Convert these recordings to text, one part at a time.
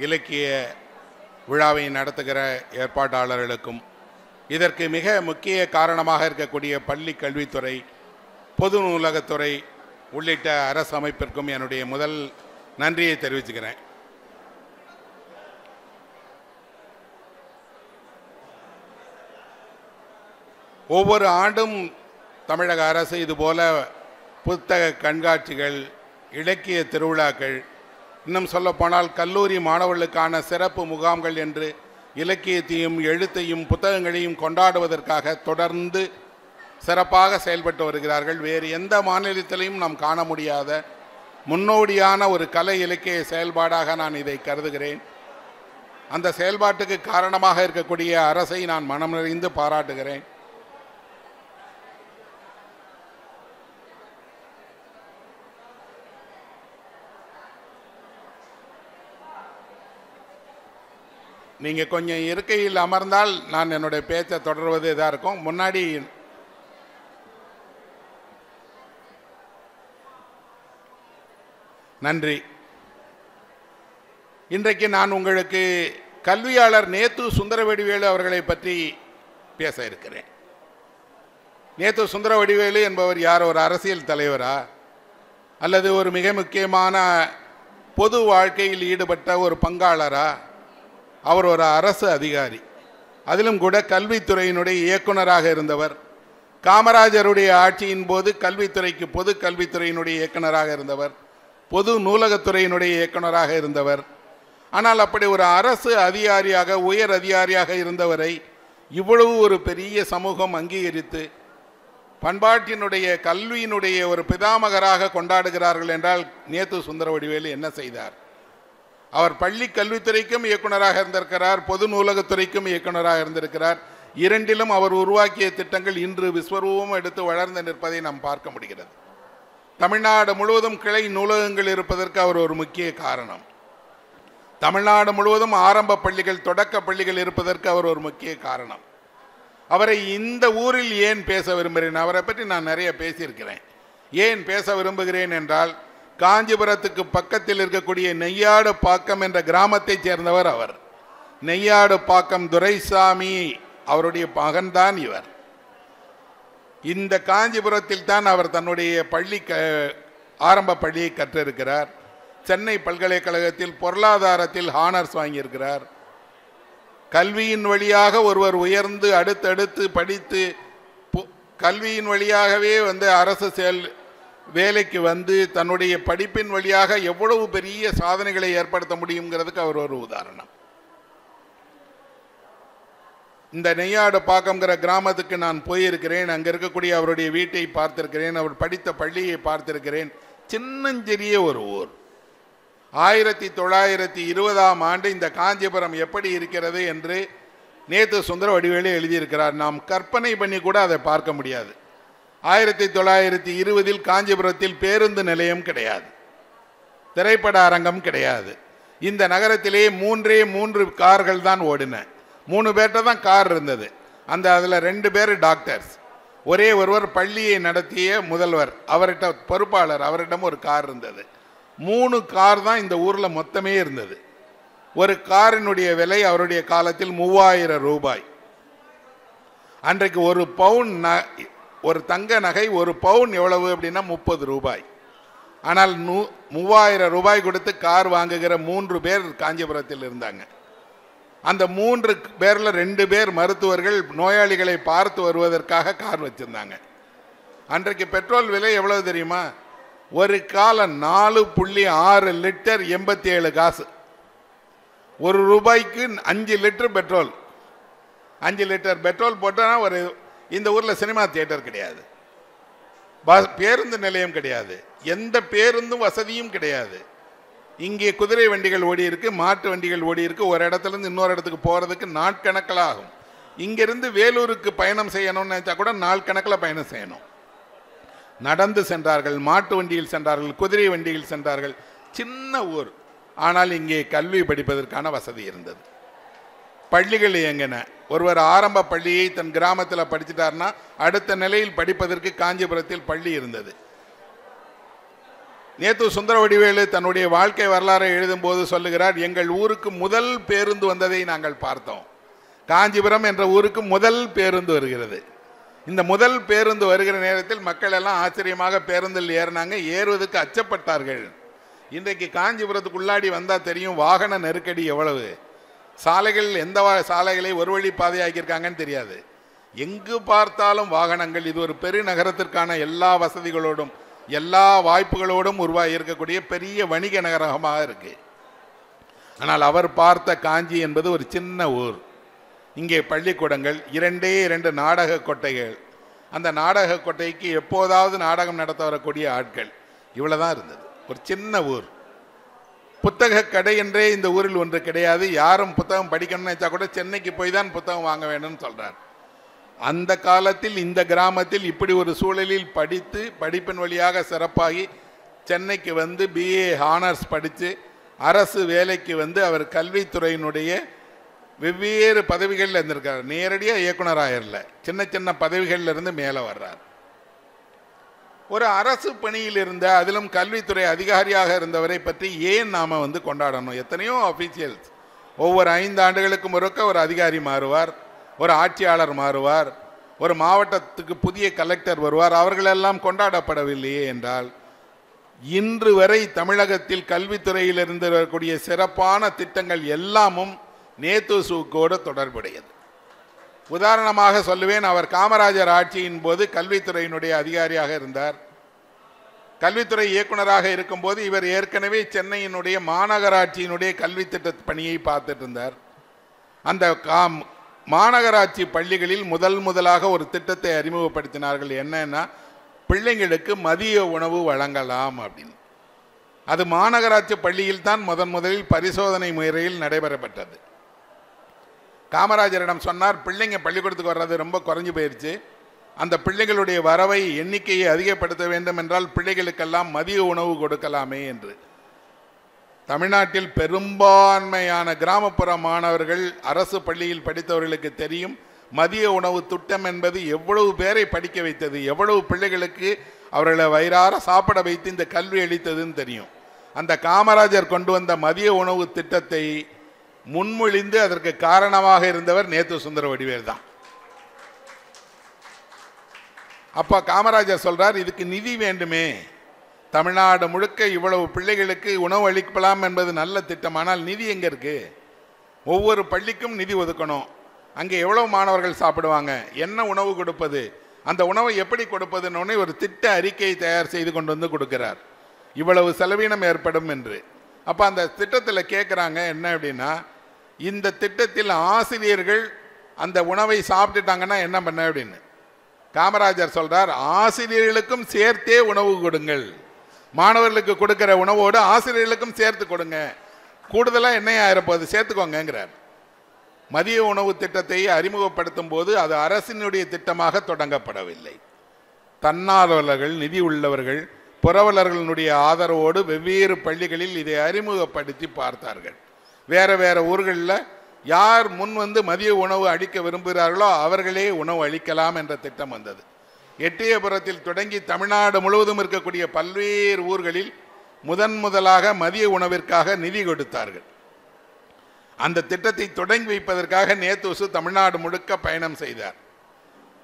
இலக்கிய விழாவை நடத்துகிற ஏற்பாட்டாளர்களுக்கும் இதற்கு மிக முக்கிய காரணமாக இருக்கக்கூடிய பள்ளி கல்வித்துறை, பொது நூலகத்துறை உள்ளிட்ட அரசு அமைப்பிற்கும் என்னுடைய முதல் நன்றியை தெரிவிச்சுக்கிறேன். ஒவ்வொரு ஆண்டும் தமிழக அரசு இதுபோல புத்தக கண்காட்சிகள், இலக்கிய திருவிழாக்கள், இன்னும் சொல்லப்போனால் கல்லூரி மாணவர்களுக்கான சிறப்பு முகாம்கள் என்று இலக்கியத்தையும் எழுத்தையும் புத்தகங்களையும் கொண்டாடுவதற்காக தொடர்ந்து சிறப்பாக செயல்பட்டு வருகிறார்கள். வேறு எந்த மாநிலத்திலையும் நாம் காண முடியாத முன்னோடியான ஒரு கலை இலக்கிய செயல்பாடாக நான் இதை கருதுகிறேன். அந்த செயல்பாட்டுக்கு காரணமாக இருக்கக்கூடிய அரசை நான் மனம் நிறைந்து பாராட்டுகிறேன். நீங்கள் கொஞ்சம் இருக்கையில் அமர்ந்தால் நான் என்னுடைய பேச்சை தொடர்வது இதாக இருக்கும். முன்னாடி நன்றி. இன்றைக்கு நான் உங்களுக்கு கல்வியாளர் நேத்து சுந்தரவடிவேலு அவர்களை பற்றி பேச இருக்கிறேன். நேத்து சுந்தரவடிவேலு என்பவர் யார்? ஒரு அரசியல் தலைவரா அல்லது ஒரு மிக முக்கியமான பொது வாழ்க்கையில் ஈடுபட்ட ஒரு பங்காளரா? அவர் ஒரு அரசு அதிகாரி, அதிலும் கூட கல்வித்துறையினுடைய இயக்குநராக இருந்தவர். காமராஜருடைய ஆட்சியின் போது கல்வித்துறைக்கு பொது கல்வித்துறையினுடைய இயக்குநராக இருந்தவர், பொது நூலகத்துறையினுடைய இயக்குநராக இருந்தவர். ஆனால் அப்படி ஒரு அரசு அதிகாரியாக, உயர் அதிகாரியாக இருந்தவரை இவ்வளவு ஒரு பெரிய சமூகம் அங்கீகரித்து பண்பாட்டினுடைய கல்வியினுடைய ஒரு பிதாமகராக கொண்டாடுகிறார்கள் என்றால் நேத்து சுந்தரவடிவேலு என்ன செய்தார்? அவர் பள்ளி கல்வித்துறைக்கும் இயக்குநராக இருந்திருக்கிறார், பொது நூலகத்துறைக்கும் இயக்குநராக இருந்திருக்கிறார். இரண்டிலும் அவர் உருவாக்கிய திட்டங்கள் இன்று விஸ்வரூபம் எடுத்து வளர்ந்து நிற்பதை நாம் பார்க்க முடிகிறது. தமிழ்நாடு முழுவதும் கிளை நூலகங்கள் இருப்பதற்கு அவர் ஒரு முக்கிய காரணம். தமிழ்நாடு முழுவதும் ஆரம்ப பள்ளிகள், தொடக்க பள்ளிகள் இருப்பதற்கு அவர் ஒரு முக்கிய காரணம். அவரை இந்த ஊரில் ஏன் பேச விரும்புகிறேன்? அவரை பற்றி நான் நிறைய பேசியிருக்கிறேன். ஏன் பேச விரும்புகிறேன் என்றால், காஞ்சிபுரத்துக்கு பக்கத்தில் இருக்கக்கூடிய நெய்யாடு பாக்கம் என்ற கிராமத்தைச் சேர்ந்தவர் அவர். நெய்யாடு பாக்கம் துரைசாமி அவருடைய மகன்தான் இவர். இந்த காஞ்சிபுரத்தில் தான் அவர் தன்னுடைய ஆரம்ப பள்ளியை கற்றிருக்கிறார். சென்னை பல்கலைக்கழகத்தில் பொருளாதாரத்தில் ஹானர்ஸ் வாங்கியிருக்கிறார். கல்வியின் வழியாக ஒருவர் உயர்ந்து அடுத்தடுத்து படித்து கல்வியின் வழியாகவே அரசு வேலைக்கு வந்து தன்னுடைய படிப்பின் வழியாக எவ்வளவு பெரிய சாதனைகளை ஏற்படுத்த முடியுங்கிறதுக்கு அவர் ஒரு உதாரணம். இந்த நெய்யாடு பாக்கம்ங்கிற கிராமத்துக்கு நான் போயிருக்கிறேன். அங்கே இருக்கக்கூடிய அவருடைய வீட்டை பார்த்திருக்கிறேன், அவர் படித்த பள்ளியை பார்த்திருக்கிறேன். சின்னஞ்சிறிய ஒரு ஊர். 1920ஆம் ஆண்டு இந்த காஞ்சிபுரம் எப்படி இருக்கிறது என்று நேத்து சுந்தரவடிவேலு எழுதியிருக்கிறார். நாம் கற்பனை பண்ணி கூட அதை பார்க்க முடியாது. 1920இல் காஞ்சிபுரத்தில் பேருந்து நிலையம் கிடையாது, திரைப்பட அரங்கம் கிடையாது. இந்த நகரத்திலே 3 கார்கள் தான் ஓடின. 3 பேர்கிட்ட தான் கார் இருந்தது. அதில் 2 பேர் டாக்டர்ஸ், ஒரே ஒருவர் பள்ளியை நடத்திய முதல்வர், அவர்கிட்ட பொறுப்பாளர், அவரிடம் ஒரு கார் இருந்தது. 3 கார் தான் இந்த ஊரில் மொத்தமே இருந்தது. ஒரு காரினுடைய விலை அவருடைய காலத்தில் 3000 ரூபாய். அன்றைக்கு ஒரு பவுன் ஒரு தங்க நகை, ஒரு பவுன் எவ்வளவு அப்படின்னா 30 ரூபாய். ஆனால் 3000 ரூபாய் கொடுத்து கார் வாங்குகிற 3 பேர் காஞ்சிபுரத்தில் இருந்தாங்க. அந்த 3 பேரில் 2 பேர் மருத்துவர்கள், நோயாளிகளை பார்த்து வருவதற்காக கார் வச்சிருந்தாங்க. அன்றைக்கு பெட்ரோல் விலை எவ்வளவு தெரியுமா? ஒரு காலம் 4.6 லிட்டர் 87 காசு. 1 ரூபாய்க்கு 5 லிட்டர் பெட்ரோல். 5 லிட்டர் பெட்ரோல் போட்டோன்னா இந்த ஊரில் சினிமா தியேட்டர் கிடையாது, பேருந்து நிலையம் கிடையாது, எந்த பேருந்தும் வசதியும் கிடையாது. இங்கே குதிரை வண்டிகள் ஓடி இருக்கு, மாட்டு வண்டிகள் ஓடி இருக்கு. ஒரு இடத்துலேருந்து இன்னொரு இடத்துக்கு போகிறதுக்கு நாட்கணக்கில் ஆகும். இங்கிருந்து வேலூருக்கு பயணம் செய்யணும்னு நினச்சா கூட நாள் கணக்கில் பயணம் செய்யணும். நடந்து சென்றார்கள், மாட்டு வண்டியில் சென்றார்கள், குதிரை வண்டியில் சென்றார்கள். சின்ன ஊர், ஆனால் இங்கே கல்வி படிப்பதற்கான வசதி இருந்தது. பள்ளிகள் இயங்கின. ஒருவர் ஆரம்ப பள்ளியை தன் கிராமத்தில் படிச்சுட்டார்னா அடுத்த நிலையில் படிப்பதற்கு காஞ்சிபுரத்தில் பள்ளி இருந்தது. நேத்து சுந்தரவடிவேலு தன்னுடைய வாழ்க்கை வரலாறை எழுதும்போது சொல்லுகிறார், எங்கள் ஊருக்கு முதல் பேருந்து வந்ததை நாங்கள் பார்த்தோம். காஞ்சிபுரம் என்ற ஊருக்கு முதல் பேருந்து வருகிறது. இந்த முதல் பேருந்து வருகிற நேரத்தில் மக்கள் எல்லாம் ஆச்சரியமாக பேருந்தில் ஏறினாங்க, ஏறுவதற்கு அச்சப்பட்டார்கள். இன்றைக்கு காஞ்சிபுரத்துக்குள்ளாடி வந்தால் தெரியும் வாகன நெருக்கடி எவ்வளவு. சாலைகள் எந்த சாலைகளை ஒரு வழி பாதையாக்கியிருக்காங்கன்னு தெரியாது. எங்கு பார்த்தாலும் வாகனங்கள். இது ஒரு பெருநகரத்திற்கான எல்லா வசதிகளோடும் எல்லா வாய்ப்புகளோடும் உருவாகி இருக்கக்கூடிய பெரிய வணிக நகரமாக இருக்கு. ஆனால் அவர் பார்த்த காஞ்சி என்பது ஒரு சின்ன ஊர். இங்கே பள்ளிக்கூடங்கள், 2 நாடக கொட்டைகள். அந்த நாடக கொட்டைக்கு எப்போதாவது நாடகம் நடத்த வரக்கூடிய ஆட்கள், இவ்வளவுதான் இருந்தது. ஒரு சின்ன ஊர். புத்தக கடை என்றே இந்த ஊரில் ஒன்று கிடையாது. யாரும் புத்தகம் படிக்கணும்னு நினைச்சா கூட சென்னைக்கு போய் தான் புத்தகம் வாங்க வேண்டும்னு சொல்றார். அந்த காலத்தில் இந்த கிராமத்தில் இப்படி ஒரு சூழலில் படித்து படிப்பின் வழியாக சிறப்பாகி சென்னைக்கு வந்து BA ஹானர்ஸ் படித்து அரசு வேலைக்கு வந்து அவர் கல்வித்துறையினுடைய வெவ்வேறு பதவிகளில் இருந்திருக்கார். நேரடியாக இயக்குனராயிரல, சின்ன சின்ன பதவிகளில் இருந்து மேலே வர்றார். ஒரு அரசு பணியில் இருந்த, அதிலும் கல்வித்துறை அதிகாரியாக இருந்தவரை பற்றி ஏன் நாம் வந்து கொண்டாடணும்? எத்தனையோ அஃபீஷியல்ஸ் ஒவ்வொரு 5 ஆண்டுகளுக்கு முறுக்க ஒரு அதிகாரி மாறுவார், ஒரு ஆட்சியாளர் மாறுவார், ஒரு மாவட்டத்துக்கு புதிய கலெக்டர் வருவார். அவர்களெல்லாம் கொண்டாடப்படவில்லையே என்றால், இன்று வரை தமிழகத்தில் கல்வித்துறையில் இருந்து வரக்கூடிய சிறப்பான திட்டங்கள் எல்லாமும் நேத்துசுவோடு தொடர்புடையது. உதாரணமாக சொல்லுவேன், அவர் காமராஜர் ஆட்சியின் போது கல்வித்துறையினுடைய அதிகாரியாக இருந்தார். கல்வித்துறை இயக்குனராக இருக்கும்போது இவர் ஏற்கனவே சென்னையினுடைய மாநகராட்சியினுடைய கல்வி திட்ட பணியை பார்த்துட்டு இருந்தார். அந்த மாநகராட்சி பள்ளிகளில் முதலாக ஒரு திட்டத்தை அறிமுகப்படுத்தினார்கள். என்னன்னா, பிள்ளைங்களுக்கு மதிய உணவு வழங்கலாம் அப்படின்னு. அது மாநகராட்சி பள்ளியில் தான் முதலில் பரிசோதனை முறையில் நடைபெறப்பட்டது. காமராஜரிடம் சொன்னார், பிள்ளைங்க பள்ளிக்கூடத்துக்கு வர்றது ரொம்ப குறைஞ்சு போயிடுச்சு, அந்த பிள்ளைகளுடைய வரவை எண்ணிக்கையை அதிகப்படுத்த வேண்டும் என்றால் பிள்ளைகளுக்கெல்லாம் மதிய உணவு கொடுக்கலாமே என்று. தமிழ்நாட்டில் பெரும்பான்மையான கிராமப்புற மாணவர்கள் அரசு பள்ளியில் படித்தவர்களுக்கு தெரியும் மதிய உணவு திட்டம் என்பது எவ்வளவு பேரை படிக்க வைத்தது, எவ்வளவு பிள்ளைகளுக்கு அவர்களை வயிறார சாப்பிட வைத்து இந்த கல்வி அளித்ததுன்னு தெரியும். அந்த காமராஜர் கொண்டு வந்த மதிய உணவு திட்டத்தை முன்மொழிந்து அதற்கு காரணமாக இருந்தவர் நேத்து சுந்தரவடிவேல் தான். அப்ப காமராஜர் சொல்றார், இதுக்கு நிதி வேண்டுமே, தமிழ்நாடு முழுக்க இவ்வளவு பிள்ளைகளுக்கு உணவு அளிக்கலாம் என்பது நல்ல திட்டம், ஆனால் நிதி எங்க இருக்கு? ஒவ்வொரு பள்ளிக்கும் நிதி ஒதுக்கணும், அங்கே எவ்வளவு மாணவர்கள் சாப்பிடுவாங்க, என்ன உணவு கொடுப்பது, அந்த உணவை எப்படி கொடுப்பதுன்னு ஒரு திட்ட அறிக்கையை தயார் செய்து கொண்டு வந்து கொடுக்கிறார். இவ்வளவு செலவீனம் ஏற்படும் என்று. அப்போ அந்த திட்டத்தில் கேட்குறாங்க என்ன அப்படின்னா, இந்த திட்டத்தில் ஆசிரியர்கள் அந்த உணவை சாப்பிட்டுட்டாங்கன்னா என்ன பண்ண அப்படின்னு. காமராஜர் சொல்றார், ஆசிரியர்களுக்கும் சேர்த்தே உணவு கொடுங்கள், மாணவர்களுக்கு கொடுக்கிற உணவோடு ஆசிரியர்களுக்கும் சேர்த்து கொடுங்க, கூடுதலாக என்ன ஆயிரப்போது சேர்த்துக்கோங்கிறார். மதிய உணவு திட்டத்தை அறிமுகப்படுத்தும் போது அது அரசினுடைய திட்டமாக தொடங்கப்படவில்லை. தன்னார்வலர்கள், நிதி உள்ளவர்கள், புரவலர்களுடைய ஆதரவோடு வெவ்வேறு பள்ளிகளில் இதை அறிமுகப்படுத்தி பார்த்தார்கள். வேற ஊர்களில் யார் முன் வந்து மதிய உணவு அளிக்க விரும்புகிறார்களோ அவர்களே உணவு அளிக்கலாம் என்ற திட்டம் வந்தது. எட்டயபுரத்தில் தொடங்கி தமிழ்நாடு முழுவதும் இருக்கக்கூடிய பல்வேறு ஊர்களில் முதலாக மதிய உணவிற்காக நிதி கொடுத்தார்கள். அந்த திட்டத்தை தொடங்கி வைப்பதற்காக நேத்துசு தமிழ்நாடு முழுக்க பயணம் செய்தார்.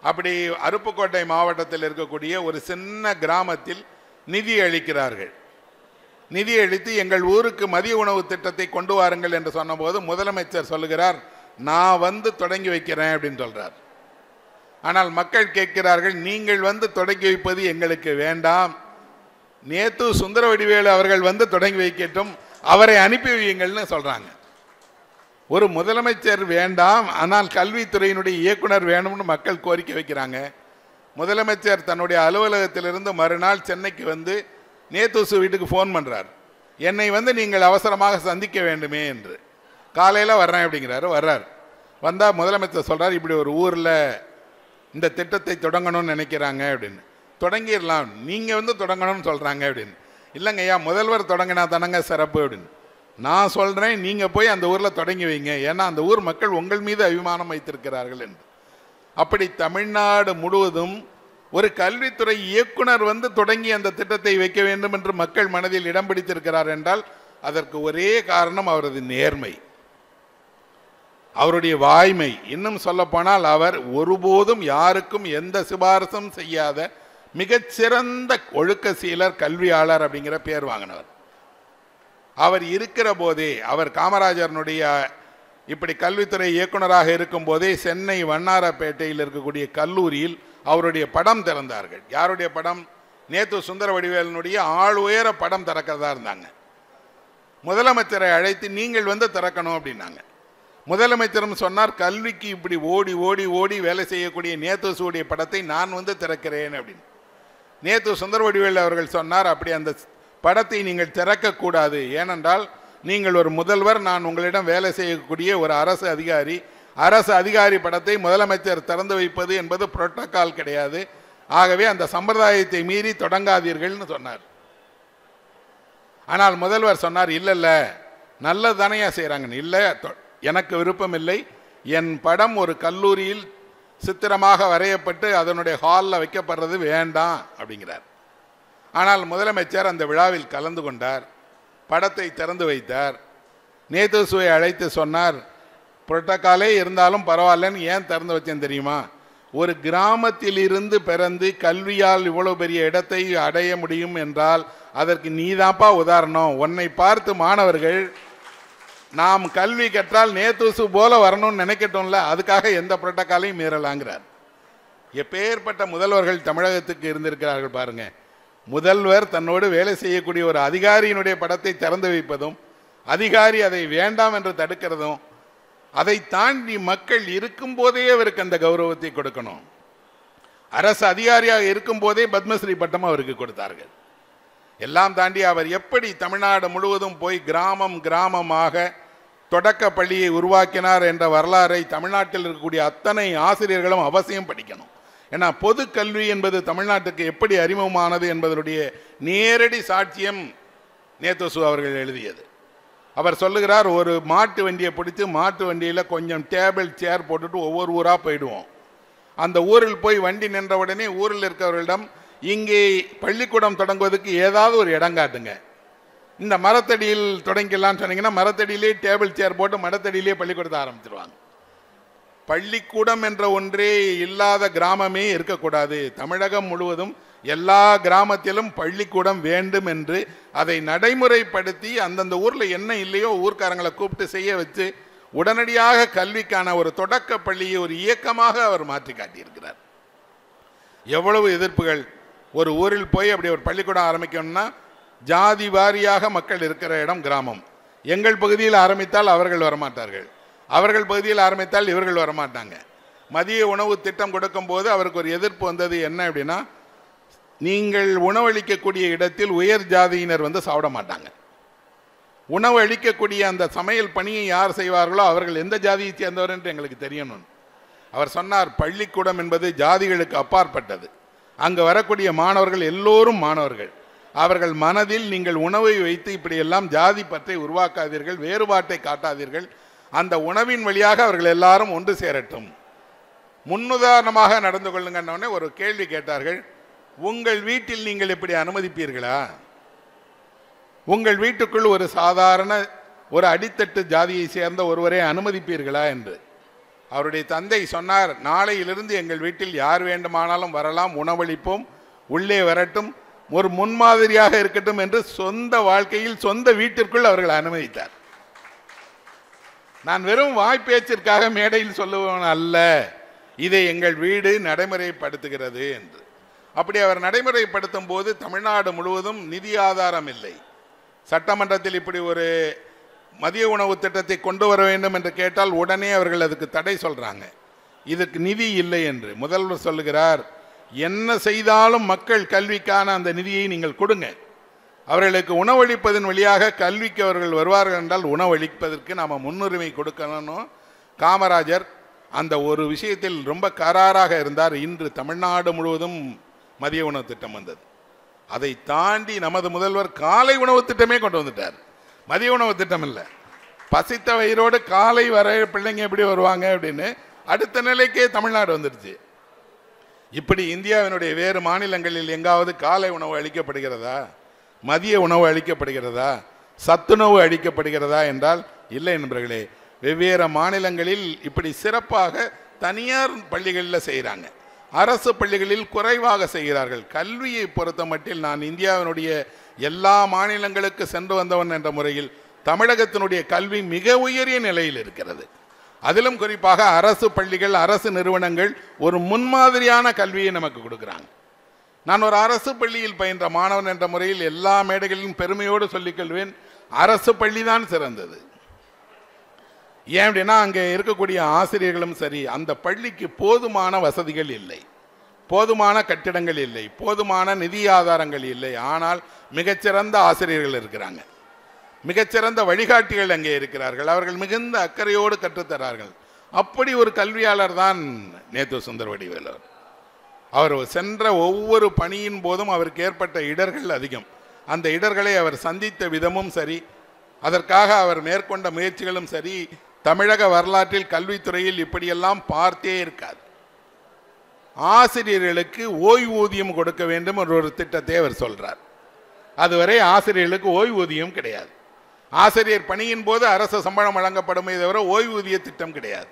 அப்படி அருப்புக்கோட்டை மாவட்டத்தில் இருக்கக்கூடிய ஒரு சின்ன கிராமத்தில் நிதி அளிக்கிறார்கள். நிதி அளித்து எங்கள் ஊருக்கு மதிய உணவு திட்டத்தை கொண்டு வாருங்கள் என்று சொன்னபோது முதலமைச்சர் சொல்லுகிறார், நான் வந்து தொடங்கி வைக்கிறேன் அப்படின்னு சொல்றார். ஆனால் மக்கள் கேட்கிறார்கள், நீங்கள் வந்து தொடங்கி வைப்பது எங்களுக்கு வேண்டாம், நேத்து சுந்தரவடிவேலு அவர்கள் வந்து தொடங்கி வைக்கட்டும், அவரை அனுப்பி வையுங்கள்னு சொல்றாங்க. ஒரு முதலமைச்சர் வேண்டாம், ஆனால் கல்வித்துறையினுடைய இயக்குனர் வேணும்னு மக்கள் கோரிக்கை வைக்கிறாங்க. முதலமைச்சர் தன்னுடைய அலுவலகத்திலிருந்து மறுநாள் சென்னைக்கு வந்து நேத்துசு வீட்டுக்கு ஃபோன் பண்ணுறார், என்னை வந்து நீங்கள் அவசரமாக சந்திக்க வேண்டுமே என்று. காலையில் வர்றேன் அப்படிங்கிறாரு. வர்றார். வந்தால் முதலமைச்சர் சொல்கிறார், இப்படி ஒரு ஊரில் இந்த திட்டத்தை தொடங்கணும்னு நினைக்கிறாங்க அப்படின்னு. தொடங்கிடலாம், நீங்கள் வந்து தொடங்கணும்னு சொல்கிறாங்க அப்படின்னு. இல்லைங்க ஐயா, முதல்வர் தொடங்கினா தானங்க சிறப்பு அப்படின்னு. நான் சொல்கிறேன், நீங்கள் போய் அந்த ஊரில் தொடங்கி வைங்க, ஏன்னா அந்த ஊர் மக்கள் உங்கள் மீது அபிமானம் வைத்திருக்கிறார்கள் என்று. அப்படி தமிழ்நாடு முழுவதும் ஒரு கல்வித்துறை இயக்குனர் வந்து தொடங்கி அந்த திட்டத்தை வைக்க வேண்டும் என்று மக்கள் மனதில் இடம் பிடித்திருக்கிறார் என்றால் அதற்கு ஒரே காரணம் அவரது நேர்மை, அவருடைய வாய்மை. இன்னும் சொல்லப்போனால் அவர் ஒருபோதும் யாருக்கும் எந்த சிபாரசும் செய்யாத மிகச்சிறந்த ஒழுக்க சீலர், கல்வியாளர் அப்படிங்கிற பேர் வாங்கினவர். அவர் இருக்கிற போதே, அவர் காமராஜரனுடைய இப்படி கல்வித்துறை இயக்குனராக இருக்கும் போதே சென்னை வண்ணாரப்பேட்டையில் இருக்கக்கூடிய கல்லூரியில் அவருடைய படம் திறந்தார்கள். யாருடைய படம்? நேத்து சுந்தரவடிவேலனுடைய ஆள் உயர படம் திறக்கிறதா இருந்தாங்க. முதலமைச்சரை அழைத்து நீங்கள் வந்து திறக்கணும் அப்படின்னாங்க. முதலமைச்சரும் சொன்னார், கல்விக்கு இப்படி ஓடி ஓடி ஓடி வேலை செய்யக்கூடிய நேத்துடைய படத்தை நான் வந்து திறக்கிறேன் அப்படின்னு. நேத்து சுந்தரவடிவேலு அவர்கள் சொன்னார், அப்படி அந்த படத்தை நீங்கள் திறக்கக்கூடாது, ஏனென்றால் நீங்கள் ஒரு முதல்வர், நான் உங்களிடம் வேலை செய்யக்கூடிய ஒரு அரசு அதிகாரி படத்தை முதலமைச்சர் திறந்து வைப்பது என்பது புரோட்டோகால் கிடையாது, ஆகவே அந்த சம்பிரதாயத்தை மீறி தொடங்காதீர்கள்னு சொன்னார். ஆனால் முதல்வர் சொன்னார், இல்ல நல்லது தானையா செய்கிறாங்க, இல்லை எனக்கு விருப்பம் இல்லை, என் படம் ஒரு கல்லூரியில் சித்திரமாக வரையப்பட்டு அதனுடைய ஹாலில் வைக்கப்படுறது வேண்டாம் அப்படிங்கிறார். ஆனால் முதலமைச்சர் அந்த விழாவில் கலந்து கொண்டார், படத்தை திறந்து வைத்தார். நேதுசுவை அழைத்து சொன்னார், புரோட்டோகாலே இருந்தாலும் பரவாயில்லன்னு ஏன் திறந்து வச்சேன் தெரியுமா? ஒரு கிராமத்தில் இருந்து பிறந்து கல்வியால் இவ்வளவு பெரிய இடத்தை அடைய முடியும் என்றால் அதற்கு நீதாப்பா உதாரணம். உன்னை பார்த்து மாணவர்கள் நாம் கல்வி கற்றால் நேத்துசு போல வரணும்னு நினைக்கட்டும்ல, அதுக்காக எந்த புரோட்டோகாலையும் மீறலாங்கிறார். எப்பேற்பட்ட முதல்வர்கள் தமிழகத்துக்கு இருந்திருக்கிறார்கள் பாருங்க. முதல்வர் தன்னோடு வேலை செய்யக்கூடிய ஒரு அதிகாரியினுடைய படத்தை திறந்து வைப்பதும், அதிகாரி அதை வேண்டாம் என்று தடுக்கிறதும், அதை தாண்டி மக்கள் இருக்கும் போதே அவருக்கு அந்த கௌரவத்தை கொடுக்கணும். அரசு அதிகாரியாக இருக்கும் போதே பத்மஸ்ரீ பட்டம் அவருக்கு கொடுத்தார்கள். எல்லாம் தாண்டி அவர் எப்படி தமிழ்நாடு முழுவதும் போய் கிராமம் கிராமமாக தொடக்க பள்ளியை உருவாக்கினார் என்ற வரலாறை தமிழ்நாட்டில் இருக்கக்கூடிய அத்தனை ஆசிரியர்களும் அவசியம் படிக்கணும். ஏன்னா பொது கல்வி என்பது தமிழ்நாட்டுக்கு எப்படி அறிமுகமானது என்பதனுடைய நேரடி சாட்சியம் நேத்துசு அவர்கள் எழுதியது. அவர் சொல்லுகிறார், ஒரு மாட்டு வண்டியை பிடிச்சி மாட்டு வண்டியில் கொஞ்சம் டேபிள் சேர் போட்டுட்டு ஒவ்வொரு ஊராக போயிடுவோம். அந்த ஊரில் போய் வண்டி நின்ற உடனே ஊரில் இருக்கிறவர்களிடம், இங்கே பள்ளிக்கூடம் தொடங்குவதற்கு ஏதாவது ஒரு இடம் காட்டுங்க, இந்த மரத்தடியில் தொடங்கிடலான்னு சொன்னீங்கன்னா மரத்தடியிலே டேபிள் சேர் போட்டு மரத்தடியிலே பள்ளிக்கூடத்தை ஆரம்பிச்சிருவாங்க. பள்ளிக்கூடம் என்ற ஒன்றே இல்லாத கிராமமே இருக்கக்கூடாது. தமிழகம் முழுவதும் எல்லா கிராமத்திலும் பள்ளிக்கூடம் வேண்டும் என்று அதை நடைமுறைப்படுத்தி அந்தந்த ஊரில் என்ன இல்லையோ ஊர்க்காரங்களை கூப்பிட்டு செய்ய வச்சு உடனடியாக கல்விக்கான ஒரு தொடக்க பள்ளியை ஒரு இயக்கமாக அவர் மாற்றி காட்டியிருக்கிறார். எவ்வளவு எதிர்ப்புகள்! ஒரு ஊரில் போய் அப்படி ஒரு பள்ளிக்கூடம் ஆரம்பிக்கணும்னா ஜாதி வாரியாக மக்கள் இருக்கிற இடம் கிராமம். எங்கள் பகுதியில் ஆரம்பித்தால் அவர்கள் வரமாட்டார்கள், அவர்கள் பகுதியில் ஆரம்பித்தால் இவர்கள் வரமாட்டாங்க. மதிய உணவு திட்டம் கொடுக்கும் போது அவருக்கு ஒரு எதிர்ப்பு வந்தது. என்ன அப்படின்னா, நீங்கள் உணவளிக்கக்கூடிய இடத்தில் உயர் ஜாதியினர் வந்து சாப்பிட மாட்டாங்க. உணவு அளிக்கக்கூடிய அந்த சமையல் பணியை யார் செய்வார்களோ அவர்கள் எந்த ஜாதியை சேர்ந்தவர் என்று எங்களுக்கு தெரியணும். அவர் சொன்னார், பள்ளிக்கூடம் என்பது ஜாதிகளுக்கு அப்பாற்பட்டது. அங்கு வரக்கூடிய மாணவர்கள் எல்லோரும் மாணவர்கள். அவர்கள் மனதில் நீங்கள் உணவை வைத்து இப்படியெல்லாம் ஜாதி பற்றை உருவாக்காதீர்கள், வேறுபாட்டை காட்டாதீர்கள். அந்த உணவின் வழியாக அவர்கள் எல்லாரும் ஒன்று சேரட்டும், முன்னுதாரணமாக நடந்து கொள்ளுங்கன்னு ஒரு கேள்வி கேட்டார்கள். உங்கள் வீட்டில் நீங்கள் இப்படி அனுமதிப்பீர்களா? உங்கள் வீட்டுக்குள் ஒரு சாதாரண ஒரு அடித்தட்டு ஜாதியை சேர்ந்த ஒருவரை அனுமதிப்பீர்களா என்று. அவருடைய தந்தை சொன்னார், நாளையிலிருந்து எங்கள் வீட்டில் யார் வேண்டுமானாலும் வரலாம், உணவளிப்போம், உள்ளே வரட்டும், ஒரு முன்மாதிரியாக இருக்கட்டும் என்று சொந்த வாழ்க்கையில் சொந்த வீட்டிற்குள் அவர்கள் அனுமதித்தார். நான் வெறும் வாய்ப்பேச்சிற்காக மேடையில் சொல்லுவேன் அல்ல, இதை எங்கள் வீடு நடைமுறைப்படுத்துகிறது என்று. அப்படி அவர் நடைமுறைப்படுத்தும் போது தமிழ்நாடு முழுவதும் நிதி ஆதாரம் இல்லை. சட்டமன்றத்தில் இப்படி ஒரு மதிய உணவு திட்டத்தை கொண்டு வர வேண்டும் என்று கேட்டால் உடனே அவர்கள் அதுக்கு தடை சொல்றாங்க, இதுக்கு நிதி இல்லை என்று. முதல்வர் சொல்லுகிறார், என்ன செய்தாலும் மக்கள் கல்விக்கான அந்த நிதியை நீங்கள் கொடுங்க, அவர்களுக்கு உணவளிப்பதன் வழியாக கல்விக்கு அவர்கள் வருவார்கள் என்றால் உணவளிப்பதற்கு நாம் முன்னுரிமை கொடுக்கணும். காமராஜர் அந்த ஒரு விஷயத்தில் ரொம்ப கராராக இருந்தார். இன்று தமிழ்நாடு முழுவதும் மதிய உணவு திட்டம் வந்தது. அதை தாண்டி நமது முதல்வர் காலை உணவு திட்டமே கொண்டு வந்துட்டார். மதிய உணவு திட்டம் இல்லை, பசித்த வயிறோடு காலை வர பிள்ளைங்க எப்படி வருவாங்க அப்படின்னு அடுத்த நிலைக்கே தமிழ்நாடு வந்துடுச்சு. இப்படி இந்தியாவினுடைய வேறு மாநிலங்களில் எங்காவது காலை உணவு அளிக்கப்படுகிறதா, மதிய உணவு அளிக்கப்படுகிறதா, சத்துணவு அளிக்கப்படுகிறதா என்றால் இல்லை நண்பர்களே. வெவ்வேறு மாநிலங்களில் இப்படி சிறப்பாக தனியார் பள்ளிகளில் செய்கிறாங்க, அரசு பள்ளிகளில் குறைவாக செய்கிறார்கள். கல்வியை பொறுத்த மட்டில் நான் இந்தியாவினுடைய எல்லா மாநிலங்களுக்கு சென்று வந்தவன் என்ற முறையில் தமிழகத்தினுடைய கல்வி மிக உயரிய நிலையில் இருக்கிறது. அதிலும் குறிப்பாக அரசு பள்ளிகள், அரசு நிறுவனங்கள் ஒரு முன்மாதிரியான கல்வியை நமக்கு கொடுக்குறாங்க. நான் ஒரு அரசு பள்ளியில் பயின்ற மாணவன் என்ற முறையில் எல்லா மேடைகளிலும் பெருமையோடு சொல்லிக் கொள்வேன், அரசு பள்ளி தான் சிறந்தது. ஏன் அப்படின்னா அங்கே இருக்கக்கூடிய ஆசிரியர்களும் சரி, அந்த பள்ளிக்கு போதுமான வசதிகள் இல்லை, போதுமான கட்டிடங்கள் இல்லை, போதுமான நிதி ஆதாரங்கள் இல்லை. ஆனால் மிகச்சிறந்த ஆசிரியர்கள் இருக்கிறாங்க, மிகச்சிறந்த வழிகாட்டிகள் அங்கே இருக்கிறார்கள். அவர்கள் மிகுந்த அக்கறையோடு கற்றுத்தரார்கள். அப்படி ஒரு கல்வியாளர் தான் நேத்து சுந்தரவடிவேலு. அவர் சென்ற ஒவ்வொரு பணியின் போதும் அவருக்கு ஏற்பட்ட இடர்கள் அதிகம். அந்த இடர்களை அவர் சந்தித்த விதமும் சரி, அதற்காக அவர் மேற்கொண்ட முயற்சிகளும் சரி, தமிழக வரலாற்றில் கல்வித்துறையில் இப்படியெல்லாம் பார்த்தே இருக்காது. ஆசிரியர்களுக்கு ஓய்வூதியம் கொடுக்க வேண்டும் என்ற ஒரு திட்டத்தை அவர் சொல்றார். அதுவரை ஆசிரியர்களுக்கு ஓய்வூதியம் கிடையாது. ஆசிரியர் பணியின் போது அரசு சம்பளம் வழங்கப்படுமே தவிர ஓய்வூதிய திட்டம் கிடையாது.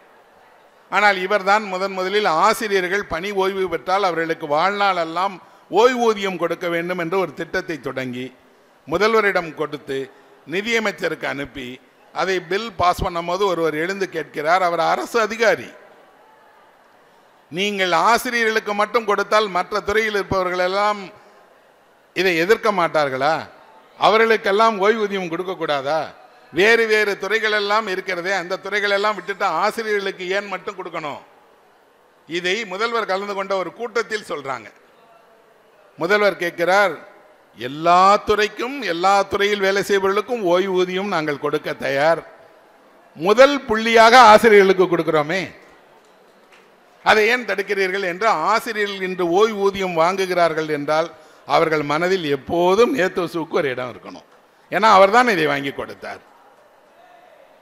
ஆனால் இவர்தான் முதலில் ஆசிரியர்கள் பணி ஓய்வு பெற்றால் அவர்களுக்கு வாழ்நாள் எல்லாம் ஓய்வூதியம் கொடுக்க வேண்டும் என்று ஒரு திட்டத்தை தொடங்கி முதல்வரிடம் கொடுத்து நிதியமைச்சருக்கு அனுப்பி அதை பில் பாஸ் பண்ணும் போது ஒருவர் எழுந்து கேட்கிறார், அவர் அரசு அதிகாரி, நீங்கள் ஆசிரியர்களுக்கு மட்டும் கொடுத்தால் மற்ற துறையில் இருப்பவர்கள் எல்லாம் இதை எதிர்க்க மாட்டார்களா? அவர்களுக்கெல்லாம் ஓய்வூதியம் கொடுக்கக்கூடாதா? வேறு வேறு துறைகள் எல்லாம் இருக்கிறதே, அந்த துறைகள் எல்லாம் விட்டுட்டு ஆசிரியர்களுக்கு ஏன் மட்டும் கொடுக்கணும்? இதை முதல்வர் கலந்து கொண்ட ஒரு கூட்டத்தில் சொல்றாங்க. முதல்வர் கேட்கிறார், எல்லா துறைக்கும், எல்லா துறையில் வேலை செய்பவர்களுக்கும் ஓய்வூதியம் நாங்கள் கொடுக்க தயார், முதல் புள்ளியாக ஆசிரியர்களுக்கு கொடுக்கிறோமே, அதை ஏன் தடுக்கிறீர்கள் என்று. ஆசிரியர்கள் இன்று ஓய்வூதியம் வாங்குகிறார்கள் என்றால் அவர்கள் மனதில் எப்போதும் நேத்துசுக்கு ஒரு இடம் இருக்கணும். ஏன்னா அவர் தான் இதை வாங்கி கொடுத்தார்.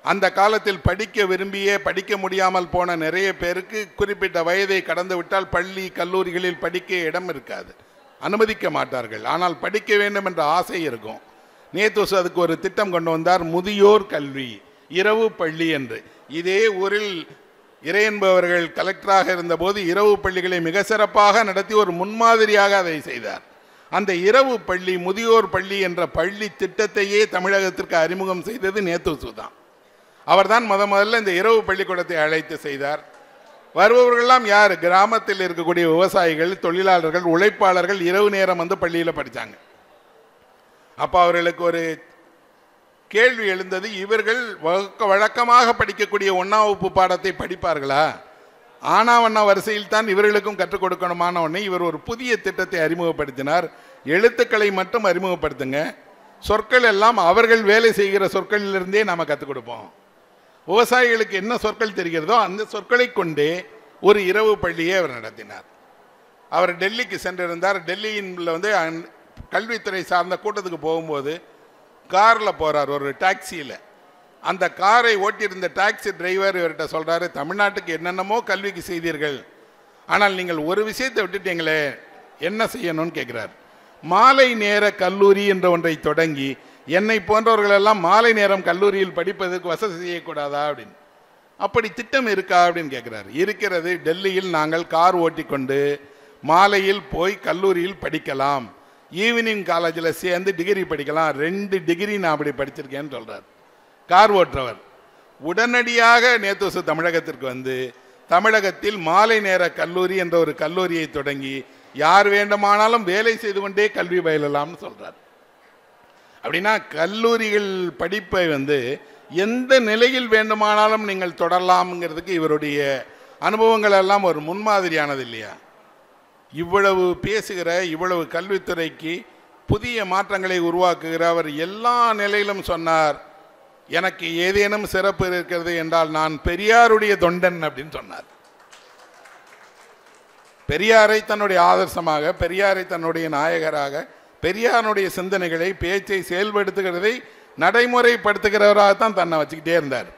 அந்த காலத்தில் படிக்க விரும்பியே படிக்க முடியாமல் போன நிறைய பேருக்கு குறிப்பிட்ட வயதை கடந்து விட்டால் பள்ளி கல்லூரிகளில் படிக்க இடம் இருக்காது, அனுமதிக்க மாட்டார்கள். ஆனால் படிக்க வேண்டும் என்ற ஆசை இருக்கும். நேத்துசு அதுக்கு ஒரு திட்டம் கொண்டு வந்தார், முதியோர் கல்வி இரவு பள்ளி என்று. இதே ஊரில் இறை என்பவர்கள் கலெக்டராக இருந்தபோது இரவு பள்ளிகளை மிக சிறப்பாக நடத்தி ஒரு முன்மாதிரியாக அதை செய்தார். அந்த இரவு பள்ளி, முதியோர் பள்ளி என்ற பள்ளி திட்டத்தையே தமிழகத்திற்கு அறிமுகம் செய்தது நேத்துசு தான். அவர்தான் முதல்ல இந்த இரவு பள்ளிக்கூடத்தை அழைத்து செய்தார். வருபவர்கள்லாம் யார்? கிராமத்தில் இருக்கக்கூடிய விவசாயிகள், தொழிலாளர்கள், உழைப்பாளர்கள் இரவு நேரம் வந்து பள்ளியில் படித்தாங்க. அப்போ அவர்களுக்கு ஒரு கேள்வி எழுந்தது, இவர்கள் வழக்கமாக படிக்கக்கூடிய 1ஆம் வகுப்பு பாடத்தை படிப்பார்களா? ஆனாவண்ணா வரிசையில் தான் இவர்களுக்கும் கற்றுக் கொடுக்கணுமான ஒன்று இவர் ஒரு புதிய திட்டத்தை அறிமுகப்படுத்தினார். எழுத்துக்களை மட்டும் அறிமுகப்படுத்துங்க, சொற்கள் எல்லாம் அவர்கள் வேலை செய்கிற சொற்களிலிருந்தே நாம் கற்றுக் கொடுப்போம். விவசாயிகளுக்கு என்ன சொற்கள் தெரிகிறதோ அந்த சொற்களை கொண்டே ஒரு இரவு பள்ளியை அவர் நடத்தினார். அவர் டெல்லிக்கு சென்றிருந்தார். டெல்லியில் வந்து கல்வித்துறை சார்ந்த கூட்டத்துக்கு போகும்போது காரில் போகிறார், ஒரு டாக்ஸியில். அந்த காரை ஓட்டியிருந்த டாக்ஸி டிரைவர் இவர்கிட்ட சொல்கிறாரு, தமிழ்நாட்டுக்கு என்னென்னமோ கல்விக்கு செய்தீர்கள், ஆனால் நீங்கள் ஒரு விஷயத்தை விட்டுட்டீங்களே, என்ன செய்யணும்னு கேட்குறார். மாலை நேர கல்லூரி என்ற ஒன்றை தொடங்கி என்னை போன்றவர்களெல்லாம் மாலை நேரம் கல்லூரியில் படிப்பதற்கு வசதி செய்யக்கூடாதா அப்படின்னு. அப்படி திட்டம் இருக்கா அப்படின்னு கேட்குறாரு. இருக்கிறது, டெல்லியில் நாங்கள் கார் ஓட்டி கொண்டு மாலையில் போய் கல்லூரியில் படிக்கலாம், ஈவினிங் காலேஜில் சேர்ந்து டிகிரி படிக்கலாம், 2 டிகிரி நான் அப்படி படிச்சிருக்கேன்னு சொல்கிறார் கார் ஓட்டுறவர். உடனடியாக நேத்துசு தமிழகத்திற்கு வந்து தமிழகத்தில் மாலை நேர கல்லூரி என்ற ஒரு கல்லூரியை தொடங்கி யார் வேண்டுமானாலும் வேலை செய்து கொண்டே கல்வி பயிலலாம்னு சொல்றார். அப்படின்னா கல்லூரிகள் படிப்பை வந்து எந்த நிலையில் வேண்டுமானாலும் நீங்கள் தொடரலாம்ங்கிறதுக்கு இவருடைய அனுபவங்கள் எல்லாம் ஒரு முன்மாதிரியானது இல்லையா? இவ்வளவு பேசுகிற, இவ்வளவு கல்வித்துறைக்கு புதிய மாற்றங்களை உருவாக்குகிற அவர் எல்லா நிலையிலும் சொன்னார், எனக்கு ஏதேனும் சிறப்பு இருக்கிறது என்றால் நான் பெரியாருடைய தொண்டன் அப்படின்னு சொன்னார். பெரியாரை தன்னுடைய ஆதர்சமாக, பெரியாரை தன்னுடைய நாயகராக, பெரியாருடைய சிந்தனைகளை, பேச்சை செயல்படுத்துகிறதை நடைமுறைப்படுத்துகிறவராகத்தான் தன்னை வச்சுக்கிட்டே இருந்தார்.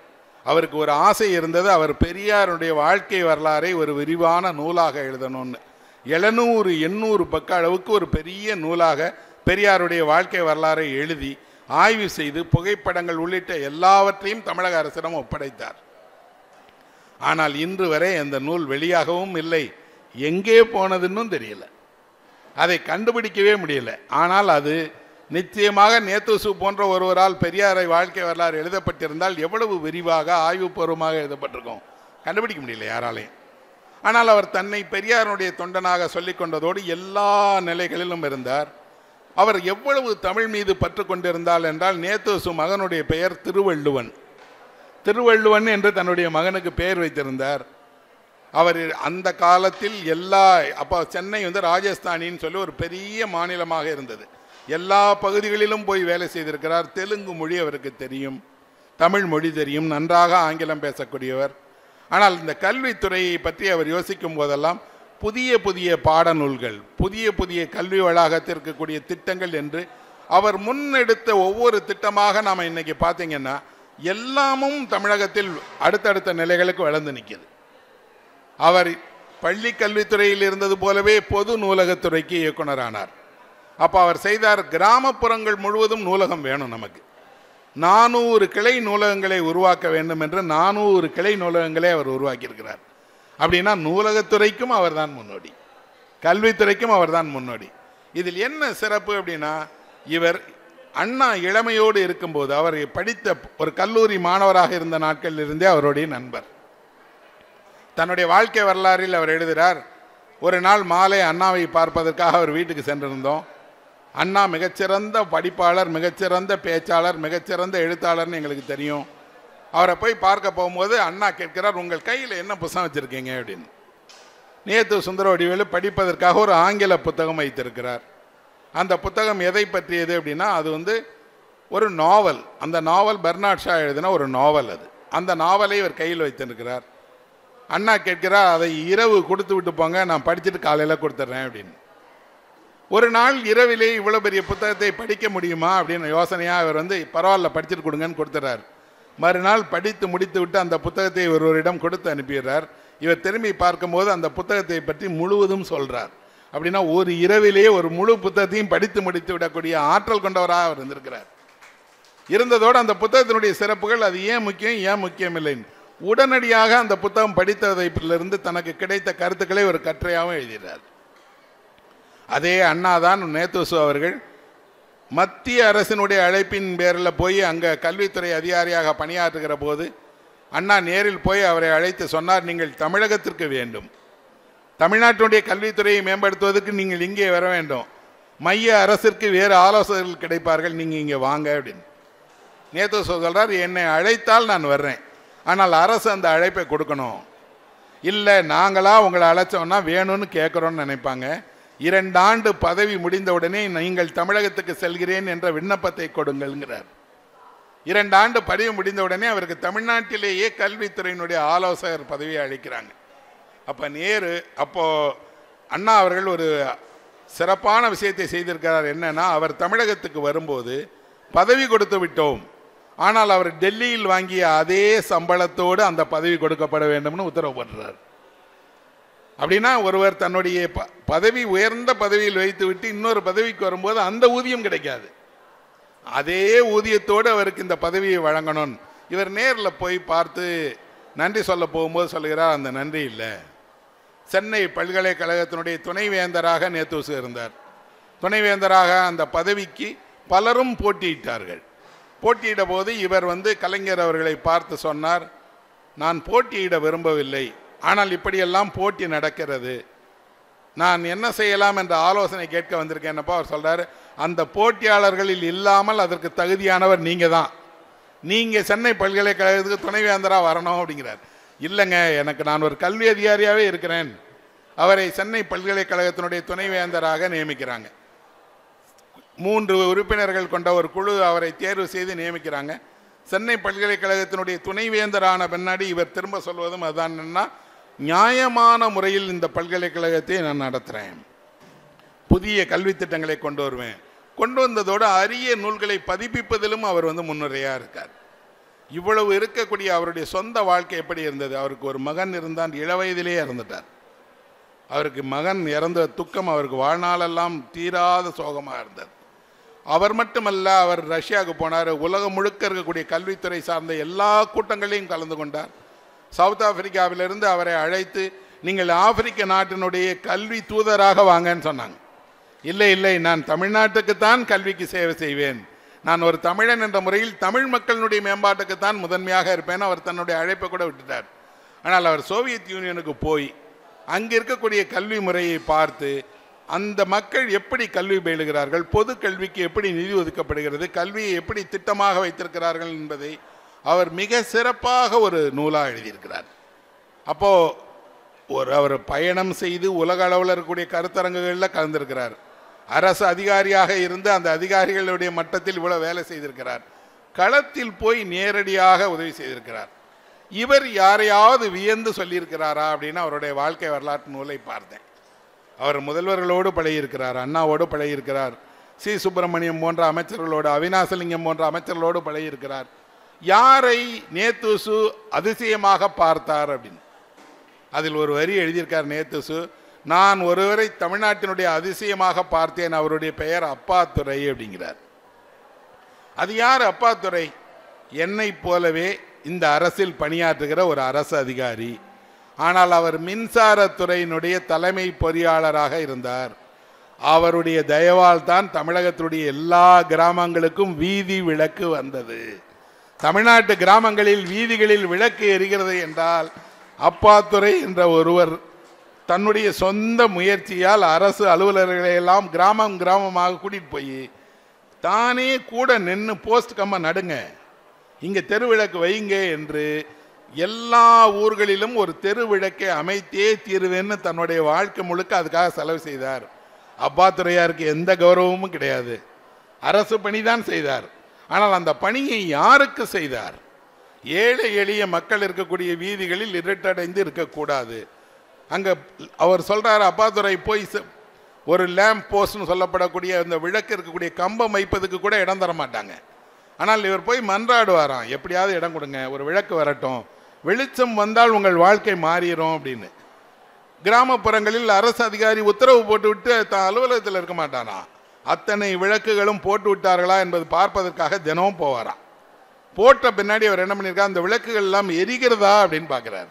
அவருக்கு ஒரு ஆசை இருந்தது, அவர் பெரியாருடைய வாழ்க்கை வரலாறை ஒரு விரிவான நூலாக எழுதணும்னு. 700-800 பக்க அளவுக்கு ஒரு பெரிய நூலாக பெரியாருடைய வாழ்க்கை வரலாறை எழுதி ஆய்வு செய்து புகைப்படங்கள் உள்ளிட்ட எல்லாவற்றையும் தமிழக அரசிடம் ஒப்படைத்தார். ஆனால் இன்று வரை அந்த நூல் வெளியாகவும் இல்லை, எங்கே போனதுன்னு தெரியல, அதை கண்டுபிடிக்கவே முடியல. ஆனால் அது நிச்சயமாக நேத்துசு போன்ற ஒருவரால் பெரியாரை வாழ்க்கை வரலாறு எழுதப்பட்டிருந்தால் எவ்வளவு விரிவாக ஆய்வுபூர்வமாக எழுதப்பட்டிருக்கும், கண்டுபிடிக்க முடியல யாராலையும். ஆனால் அவர் தன்னை பெரியாருடைய தொண்டனாக சொல்லிக் கொண்டதோடு எல்லா நிலைகளிலும் இருந்தார். அவர் எவ்வளவு தமிழ் மீது பற்று கொண்டிருந்தால் என்றால், நேத்துசு மகனுடைய பெயர் திருவள்ளுவன். திருவள்ளுவன் என்று தன்னுடைய மகனுக்கு பெயர் வைத்திருந்தார். அவர் அந்த காலத்தில் அப்போ சென்னை ராஜஸ்தானின்னு சொல்லி ஒரு பெரிய மாநிலமாக இருந்தது. எல்லா பகுதிகளிலும் போய் வேலை செய்திருக்கிறார். தெலுங்கு மொழி அவருக்கு தெரியும், தமிழ் மொழி தெரியும், நன்றாக ஆங்கிலம் பேசக்கூடியவர். ஆனால் இந்த கல்வித்துறையை பற்றி அவர் யோசிக்கும் போதெல்லாம் புதிய புதிய பாடநூல்கள், புதிய புதிய கல்வி வளாகத்திற்கு கூடிய திட்டங்கள் என்று அவர் முன்னெடுத்த ஒவ்வொரு திட்டமாக நாம் இன்னைக்கு பார்த்தீங்கன்னா எல்லாமும் தமிழகத்தில் அடுத்தடுத்த நிலைகளுக்கு வளர்ந்து நிற்கிது. அவர் பள்ளி கல்வித்துறையில் இருந்தது போலவே பொது நூலகத்துறைக்கு இயக்குனரானார். அப்போ அவர் செய்தார், கிராமப்புறங்கள் முழுவதும் நூலகம் வேணும், நமக்கு 400 கிளை நூலகங்களை உருவாக்க வேண்டும் என்று 400 கிளை நூலகங்களை அவர் உருவாக்கியிருக்கிறார். அப்படின்னா நூலகத்துறைக்கும் அவர் தான் முன்னோடி, கல்வித்துறைக்கும் அவர் தான் முன்னோடி. இதில் என்ன சிறப்பு அப்படின்னா, இவர் அண்ணா இளமையோடு இருக்கும்போது அவர் படித்த ஒரு கல்லூரி மாணவராக இருந்த நாட்களில் இருந்தே அவருடைய நண்பர். தன்னுடைய வாழ்க்கை வரலாறில் அவர் எழுதுகிறார், ஒரு நாள் மாலை அண்ணாவை பார்ப்பதற்காக அவர் வீட்டுக்கு சென்றிருந்தோம். அண்ணா மிகச்சிறந்த படிப்பாளர், மிகச்சிறந்த பேச்சாளர், மிகச்சிறந்த எழுத்தாளர்னு எங்களுக்கு தெரியும். அவரை போய் பார்க்க போகும்போது அண்ணா கேட்கிறார், உங்கள் கையில் என்ன புத்தகம் வச்சுருக்கீங்க அப்படின்னு. நேத்து சுந்தரவடிவேலு படிப்பதற்காக ஒரு ஆங்கில புத்தகம் வைத்திருக்கிறார். அந்த புத்தகம் எதை பற்றியது அப்படின்னா, அது ஒரு நாவல். அந்த நாவல் பெர்னாட் ஷா எழுதின ஒரு நாவல். அந்த நாவலை இவர் கையில் வைத்திருக்கிறார். அண்ணா கேட்கிறார், அதை இரவு கொடுத்து விட்டு போங்க, நான் படிச்சுட்டு காலையில் கொடுத்துட்றேன் அப்படின்னு. ஒரு நாள் இரவிலே இவ்வளோ பெரிய புத்தகத்தை படிக்க முடியுமா அப்படின்னு யோசனையாக அவர் பரவாயில்ல படிச்சுட்டு கொடுங்கன்னு கொடுத்துறார். மறுநாள் படித்து முடித்து விட்டு அந்த புத்தகத்தை ஒருவரிடம் கொடுத்து அனுப்பிடுறார். இவர் திரும்பி பார்க்கும்போது அந்த புத்தகத்தை பற்றி முழுவதும் சொல்கிறார். அப்படின்னா ஒரு இரவிலேயே ஒரு முழு புத்தகத்தையும் படித்து முடித்து விடக்கூடிய ஆற்றல் கொண்டவராக அவர் இருந்திருக்கிறார். இருந்ததோடு அந்த புத்தகத்தினுடைய சிறப்புகள், அது ஏன் முக்கியம் ஏன் முக்கியம் இல்லைன்னு உடனடியாக அந்த புத்தகம் படித்ததிலிருந்து தனக்கு கிடைத்த கருத்துக்களை ஒரு கட்டுரையாகவும் எழுதினார். அதே அண்ணாதான் நேத்துசு அவர்கள் மத்திய அரசினுடைய அழைப்பின் பேரில் போய் அங்கே கல்வித்துறை அதிகாரியாக பணியாற்றுகிற போது அண்ணா நேரில் போய் அவரை அழைத்து சொன்னார், நீங்கள் தமிழகத்திற்கு வேண்டும், தமிழ்நாட்டினுடைய கல்வித்துறையை மேம்படுத்துவதற்கு நீங்கள் இங்கே வர வேண்டும், மைய அரசிற்கு வேறு ஆலோசகர்கள் கிடைப்பார்கள், நீங்கள் இங்கே வாங்க அப்படின்னு. நேத்துசு சொல்கிறார், என்னை அழைத்தால் நான் வர்றேன், ஆனால் அரசு அந்த அழைப்பை கொடுக்கணும். இல்லை நாங்களா உங்களை அழைச்சோன்னா வேணும்னு கேட்குறோன்னு நினைப்பாங்க. 2 ஆண்டு பதவி முடிந்தவுடனே நீங்கள் தமிழகத்துக்கு செல்கிறேன் என்ற விண்ணப்பத்தை கொடுங்கள்ங்கிறார். 2 ஆண்டு பதவி முடிந்தவுடனே அவருக்கு தமிழ்நாட்டிலேயே கல்வித்துறையினுடைய ஆலோசகர் பதவியை அளிக்கிறாங்க. அப்போ அண்ணா அவர்கள் ஒரு சிறப்பான விஷயத்தை செய்திருக்கிறார். என்னன்னா, அவர் தமிழகத்துக்கு வரும்போது பதவி கொடுத்து விட்டோம், ஆனால் அவர் டெல்லியில் வாங்கிய அதே சம்பளத்தோடு அந்த பதவி கொடுக்கப்பட வேண்டும்னு உத்தரவு போடுறார். அப்படின்னா ஒருவர் தன்னுடைய பதவி உயர்ந்த பதவியில் வைத்து விட்டு இன்னொரு பதவிக்கு வரும்போது அந்த ஊதியம் கிடைக்காது, அதே ஊதியத்தோடு அவருக்கு இந்த பதவியை வழங்கணும். இவர் நேரில் போய் பார்த்து நன்றி சொல்ல போகும்போது சொல்லுகிறார், அந்த நன்றி இல்லை. சென்னை பல்கலைக்கழகத்தினுடைய துணைவேந்தராக நேத்துசு இருந்தார். துணைவேந்தராக அந்த பதவிக்கு பலரும் போட்டியிட்டார்கள். போட்டியிட போது இவர் கலைஞர் அவர்களை பார்த்து சொன்னார், நான் போட்டியிட விரும்பவில்லை, ஆனால் இப்படியெல்லாம் போட்டி நடக்கிறது, நான் என்ன செய்யலாம் என்ற ஆலோசனை கேட்க வந்திருக்கேன்னப்போ அவர் சொல்கிறார், அந்த போட்டியாளர்களில் இல்லாமல் அதற்கு தகுதியானவர் நீங்கள் தான், நீங்கள் சென்னை பல்கலைக்கழகத்துக்கு துணைவேந்தராக வரணும் அப்படிங்கிறார். இல்லைங்க, நான் ஒரு கல்வி அதிகாரியாகவே இருக்கிறேன். அவரை சென்னை பல்கலைக்கழகத்தினுடைய துணைவேந்தராக நியமிக்கிறாங்க. 3 உறுப்பினர்கள் கொண்ட ஒரு குழு அவரை தேர்வு செய்து நியமிக்கிறாங்க. சென்னை பல்கலைக்கழகத்தினுடைய துணைவேந்தரான பின்னாடி இவர் திரும்ப சொல்வதும் அதுதான், என்னன்னா, நியாயமான முறையில் இந்த பல்கலைக்கழகத்தை நான் நடத்துகிறேன், புதிய கல்வி திட்டங்களை கொண்டு வருவேன். கொண்டு வந்ததோடு அரிய நூல்களை பதிப்பிப்பதிலும் அவர் முன்னுரையாக இருக்கார். இவ்வளவு இருக்கக்கூடிய அவருடைய சொந்த வாழ்க்கை எப்படி இருந்தது? அவருக்கு ஒரு மகன் இருந்தான், இளவயதிலேயே இறந்துட்டார். அவருக்கு மகன் இறந்த துக்கம் அவருக்கு வாழ்நாளெல்லாம் தீராத சோகமாக இருந்தது. அவர் மட்டுமல்ல, அவர் ரஷ்யாவுக்கு போனார். உலகம் முழுக்க இருக்கக்கூடிய கல்வித்துறை சார்ந்த எல்லா கூட்டங்களையும் கலந்து கொண்டார். சவுத் ஆப்பிரிக்காவிலிருந்து அவரை அழைத்து, நீங்கள் ஆப்பிரிக்க நாட்டினுடைய கல்வி தூதராக வாங்கன்னு சொன்னாங்க. இல்லை இல்லை, நான் தமிழ்நாட்டுக்குத்தான் கல்விக்கு சேவை செய்வேன், நான் ஒரு தமிழன் என்ற முறையில் தமிழ் மக்களினுடைய மேம்பாட்டுக்குத்தான் முதன்மையாக இருப்பேன். அவர் தன்னுடைய அழைப்பை கூட விட்டுட்டார். ஆனால் அவர் சோவியத் யூனியனுக்கு போய் அங்கே இருக்கக்கூடிய கல்வி முறையை பார்த்து அந்த மக்கள் எப்படி கல்வி பயிலுகிறார்கள், பொது கல்விக்கு எப்படி நிதி ஒதுக்கப்படுகிறது, கல்வியை எப்படி திட்டமாக வைத்திருக்கிறார்கள் என்பதை அவர் மிக சிறப்பாக ஒரு நூலாக எழுதியிருக்கிறார். அப்போது அவர் பயணம் செய்து உலக அளவில் இருக்கக்கூடிய கருத்தரங்குகளில் கலந்திருக்கிறார். அரசு அதிகாரியாக இருந்து அந்த அதிகாரிகளுடைய மட்டத்தில் இவ்வளோ வேலை செய்திருக்கிறார். களத்தில் போய் நேரடியாக உதவி செய்திருக்கிறார். இவர் யாரையாவது வியந்து சொல்லியிருக்கிறாரா அப்படின்னு அவருடைய வாழ்க்கை வரலாற்று நூலை பார்த்தேன். அவர் முதல்வர்களோடு பழகியிருக்கிறார், அண்ணாவோடு பழகியிருக்கிறார், சி சுப்பிரமணியம் போன்ற அமைச்சர்களோடு, அவினாசலிங்கம் போன்ற அமைச்சர்களோடு பழகியிருக்கிறார். யாரை நேத்துசு அதிசயமாக பார்த்தார் அப்படின்னு அதில் ஒரு வரி எழுதியிருக்கார் நேத்துசு. நான் ஒருவரை தமிழ்நாட்டினுடைய அதிசயமாக பார்த்தேன், அவருடைய பெயர் அப்பாத்துரை அப்படிங்கிறார். அது யார் அப்பாத்துரை? என்னை போலவே இந்த அரசில் பணியாற்றுகிற ஒரு அரசு அதிகாரி. ஆனால் அவர் மின்சாரத்துறையினுடைய தலைமை பொறியாளராக இருந்தார். அவருடைய தயவால் தான் தமிழகத்துடைய எல்லா கிராமங்களுக்கும் வீதி விளக்கு வந்தது. தமிழ்நாட்டு கிராமங்களில் வீதிகளில் விளக்கு எரிகிறது என்றால் அப்பாத்துரை என்ற ஒருவர் தன்னுடைய சொந்த முயற்சியால் அரசு அலுவலர்களை எல்லாம் கிராமம் கிராமமாக கூட்டிகிட்டு போய் தானே கூட நின்று போஸ்ட் கம்ப நடுங்க, இங்கே தெருவிளக்கு வைங்க என்று எல்லா ஊர்களிலும் ஒரு தெரு விளக்கை அமைத்தே தீருவேன்னு தன்னுடைய வாழ்க்கை முழுக்க அதுக்காக செலவு செய்தார். அப்பாத்துரையாருக்கு எந்த கௌரவமும் கிடையாது, அரசு பணிதான் செய்தார். ஆனால் அந்த பணியை யாருக்கு செய்தார்? ஏழை எளிய மக்கள் இருக்கக்கூடிய வீதிகளில் இருட்டடைந்து இருக்கக்கூடாது. அங்கே அவர் சொல்கிறார், அப்பாத்துரை போய் ஒரு லேம்ப் போஸ்ட்னு சொல்லப்படக்கூடிய அந்த விளக்கு இருக்கக்கூடிய கம்பம் வைப்பதுக்கு கூட இடம் தர மாட்டாங்க. ஆனால் இவர் போய் மன்றாடுவாராம், எப்படியாவது இடம் கொடுங்க, ஒரு விளக்கு வரட்டும், வெளிச்சம் வந்தால் உங்கள் வாழ்க்கை மாறிடும் அப்படின்னு. கிராமப்புறங்களில் அரசு அதிகாரி உத்தரவு போட்டு விட்டு தான் அலுவலகத்தில் இருக்க மாட்டானா, அத்தனை விளக்குகளும் போட்டு விட்டார்களா என்பது பார்ப்பதற்காக தினமும் போவாராம். போட்ட பின்னாடி அவர் என்ன பண்ணியிருக்கார், அந்த விளக்குகள் எல்லாம் எரிகிறதா அப்படின்னு பார்க்குறார்.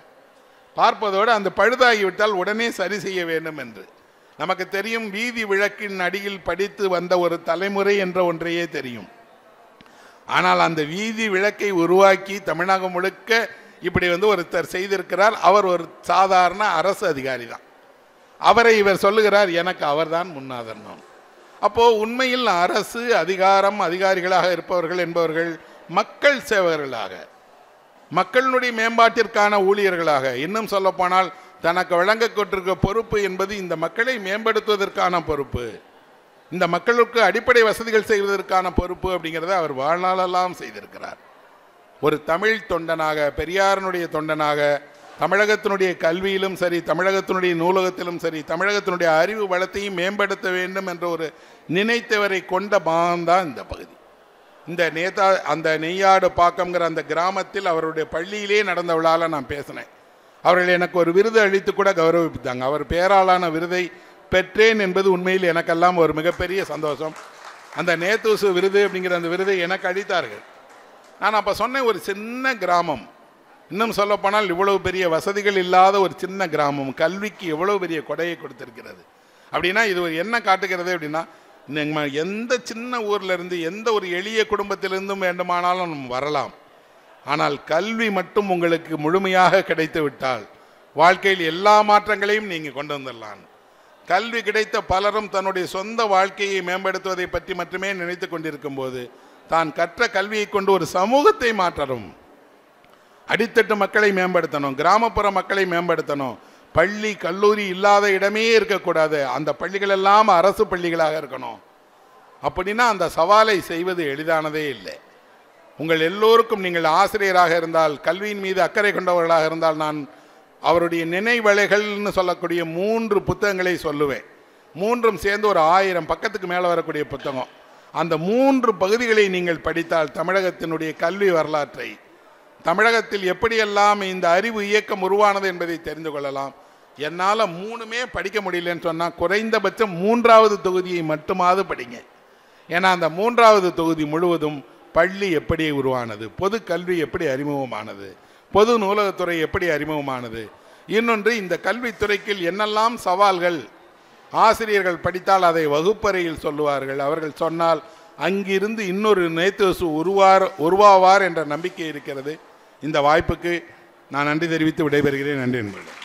பார்ப்பதோடு அந்த பழுதாகிவிட்டால் உடனே சரி செய்ய வேண்டும் என்று. நமக்கு தெரியும், வீதி விளக்கின் அடியில் படித்து வந்த ஒரு தலைமுறை என்ற ஒன்றையே தெரியும். ஆனால் அந்த வீதி விளக்கை உருவாக்கி தமிழகம் முழுக்க இப்படி ஒருத்தர் செய்திருக்கிறார். அவர் ஒரு சாதாரண அரசு அதிகாரி தான். அவரை இவர் சொல்லுகிறார், எனக்கு அவர்தான் முன்னாதரணம். அப்போது உண்மையில் அரசு அதிகாரம் அதிகாரிகளாக இருப்பவர்கள் என்பவர்கள் மக்கள் சேவகர்களாக, மக்களுடைய மேம்பாட்டிற்கான ஊழியர்களாக, இன்னும் சொல்லப்போனால் தனக்கு வழங்கப்பட்டிருக்க பொறுப்பு என்பது இந்த மக்களை மேம்படுத்துவதற்கான பொறுப்பு, இந்த மக்களுக்கு அடிப்படை வசதிகள் செய்வதற்கான பொறுப்பு அப்படிங்கிறத அவர் வாழ்நாளெல்லாம் செய்திருக்கிறார். ஒரு தமிழ் தொண்டனாக, பெரியாரனுடைய தொண்டனாக, தமிழகத்தினுடைய கல்வியிலும் சரி, தமிழகத்தினுடைய நூலகத்திலும் சரி, தமிழகத்தினுடைய அறிவு வளத்தையும் மேம்படுத்த வேண்டும் என்ற ஒரு நினைத்தவரை கொண்ட பாகம்தான் இந்த பகுதி. இந்த அந்த நெய்யாடு பாக்கம்ங்கிற அந்த கிராமத்தில் அவருடைய பள்ளியிலே நடந்த விழாவில் நான் பேசினேன். அவர்கள் எனக்கு ஒரு விருது அளித்து கூட கௌரவித்தாங்க. அவர் பேராலான விருதை பெற்றேன் என்பது உண்மையில் எனக்கெல்லாம் ஒரு மிகப்பெரிய சந்தோஷம். அந்த நேத்துசு விருது அப்படிங்கிற அந்த விருதை எனக்கு அளித்தார்கள். நான் அப்போ சொன்னேன், ஒரு சின்ன கிராமம், இன்னும் சொல்லப்போனால் இவ்வளவு பெரிய வசதிகள் இல்லாத ஒரு சின்ன கிராமம் கல்விக்கு எவ்வளவு பெரிய கொடையை கொடுத்திருக்கிறது அப்படின்னா இது ஒரு என்ன காட்டுகிறது அப்படின்னா, எந்த சின்ன ஊரில் இருந்து எந்த ஒரு எளிய குடும்பத்திலிருந்தும் வேண்டுமானாலும் வரலாம். ஆனால் கல்வி மட்டும் உங்களுக்கு முழுமையாக கிடைத்து விட்டால் வாழ்க்கையில் எல்லா மாற்றங்களையும் நீங்கள் கொண்டு வந்துடலாம். கல்வி கிடைத்த பலரும் தன்னுடைய சொந்த வாழ்க்கையை மேம்படுத்துவதை பற்றி மட்டுமே நினைத்து கொண்டிருக்கும் போது தான் கற்ற கல்வியை கொண்டு ஒரு சமூகத்தை மாற்றணும், அடித்தட்டு மக்களை மேம்படுத்தணும், கிராமப்புற மக்களை மேம்படுத்தணும். பள்ளி கல்லூரி இல்லாத இடமே இருக்கக்கூடாது, அந்த பள்ளிகள் எல்லாம் அரசு பள்ளிகளாக இருக்கணும். அப்படின்னா அந்த சவாலை செய்வது எளிதானதே இல்லை. உங்கள் எல்லோருக்கும், நீங்கள் ஆசிரியராக இருந்தால், கல்வியின் மீது அக்கறை கொண்டவர்களாக இருந்தால், நான் அவருடைய நினைவலைகள்னு சொல்லக்கூடிய 3 புத்தகங்களை சொல்லுவேன். 3ம் சேர்ந்து ஒரு 1000 பக்கத்துக்கு மேலே வரக்கூடிய புத்தகம். அந்த 3 பகுதிகளை நீங்கள் படித்தால் தமிழகத்தினுடைய கல்வி வரலாற்றை, தமிழகத்தில் எப்படியெல்லாம் இந்த அறிவு இயக்கம் உருவானது என்பதை தெரிந்து கொள்ளலாம். என்னால் 3மே படிக்க முடியலன்னு சொன்னால் குறைந்தபட்சம் 3வது தொகுதியை மட்டுமாவது படிங்க. ஏன்னா அந்த 3வது தொகுதி முழுவதும் பள்ளி எப்படி உருவானது, பொது கல்வி எப்படி அறிமுகமானது, பொது நூலகத்துறை எப்படி அறிமுகமானது, இன்னொன்று இந்த கல்வித்துறைக்கு என்னெல்லாம் சவால்கள், ஆசிரியர்கள் படித்தால் அதை வகுப்பறையில் சொல்லுவார்கள், அவர்கள் சொன்னால் அங்கிருந்து இன்னொரு நேத்து உருவாவார் என்ற நம்பிக்கை இருக்கிறது. இந்த வாய்ப்புக்கு நான் நன்றி தெரிவித்து விடைபெறுகிறேன். நன்றி நண்பர்களே.